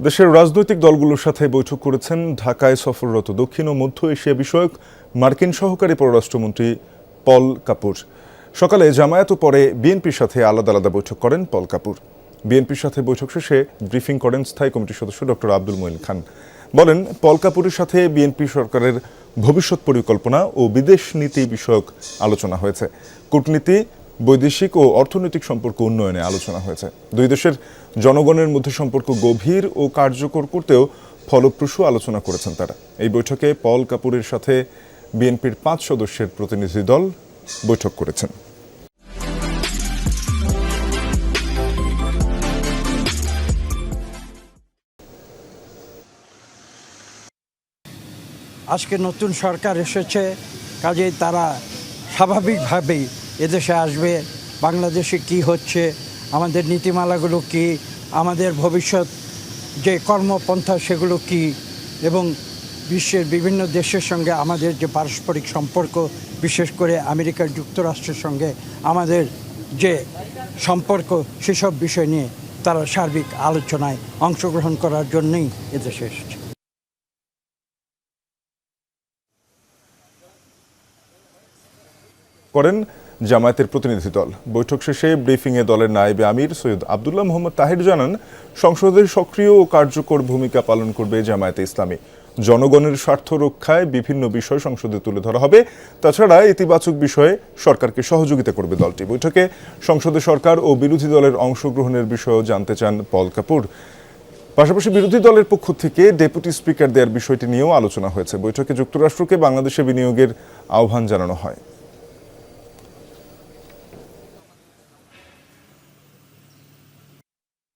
দেশের রাজনৈতিক দলগুলোর সাথে বৈঠক করেছেন ঢাকায় সফররত দক্ষিণ ও মধ্য এশিয়া বিষয়ক মার্কিন সহকারী পররাষ্ট্রমন্ত্রী পল কাপুর। সকালে জামায়াত ও পরে বিএনপির সাথে আলাদা আলাদা বৈঠক করেন পল কাপুর। বিএনপির সাথে বৈঠক শেষে ব্রিফিং করেন স্থায়ী কমিটির সদস্য ডক্টর আব্দুল মঈন খান। বলেন, পল কাপুরের সাথে বিএনপি সরকারের ভবিষ্যৎ পরিকল্পনা ও বিদেশ নীতি বিষয়ক আলোচনা হয়েছে। কূটনীতি, বৈদেশিক ও অর্থনৈতিক সম্পর্ক উন্নয়নে আলোচনা হয়েছে। দুই দেশের জনগণের মধ্যে সম্পর্ক গভীর ও কার্যকর করতেও ফলপ্রসূ আলোচনা করেছেন তারা। এই বৈঠকে পল কাপুরের সাথে বিএনপির 5 সদস্যের প্রতিনিধি দল বৈঠক করেছেন। আজকে নতুন সরকার এসেছে, কাজেই তারা স্বাভাবিকভাবেই এদেশে আসবে। বাংলাদেশে কি হচ্ছে, আমাদের নীতিমালাগুলো কি, আমাদের ভবিষ্যৎ যে কর্মপন্থা সেগুলো কি, এবং বিশ্বের বিভিন্ন দেশের সঙ্গে আমাদের যে পারস্পরিক সম্পর্ক, বিশেষ করে আমেরিকা যুক্তরাষ্ট্রের সঙ্গে আমাদের যে সম্পর্ক, সেসব বিষয় নিয়ে তারা সার্বিক আলোচনায় অংশগ্রহণ করার জন্যই এদেশে এসেছে। করেন জামায়াতের প্রতিনিধি দল। বৈঠক শেষে ব্রিফিংয়ে দলের নায়েবে আমির সৈয়দ আবদুল্লাহ মোহাম্মদ তাহের জানান, সংসদের সক্রিয় ও কার্যকর ভূমিকা পালন করবে জামায়াতে ইসলামী। জনগণের স্বার্থ রক্ষায় বিভিন্ন বিষয় সংসদে তুলে ধরা হবে। তাছাড়া ইতিবাচক বিষয়ে সরকারকে সহযোগিতা করবে দলটি। বৈঠকে সংসদে সরকার ও বিরোধী দলের অংশগ্রহণের বিষয়েও জানতে চান পল কাপুর। পাশাপাশি বিরোধী দলের পক্ষ থেকে ডেপুটি স্পিকার দেওয়ার বিষয়টি নিয়েও আলোচনা হয়েছে। বৈঠকে যুক্তরাষ্ট্রকে বাংলাদেশে বিনিয়োগের আহ্বান জানানো হয়।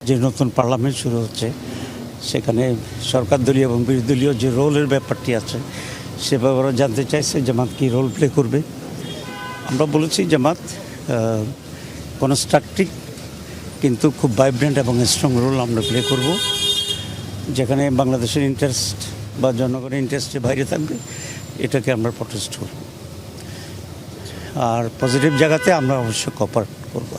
যে নতুন পার্লামেন্ট শুরু হচ্ছে, সেখানে সরকার দলীয় এবং বিরোধী দলীয় যে রোলের ব্যাপারটি আছে সে ব্যাপারে জানতে চাইছে জামাত কী রোল প্লে করবে। আমরা বলেছি জামাত কনস্ট্রাকটিভ কিন্তু খুব ভাইব্রেন্ট এবং স্ট্রং রোল আমরা প্লে করব, যেখানে বাংলাদেশের ইন্টারেস্ট বা জনগণের ইন্টারেস্টের বাইরে থাকবে এটাকে আমরা প্রটেস্ট করব। আর পজিটিভ জায়গাতে আমরা অবশ্যই কপারেট করবো।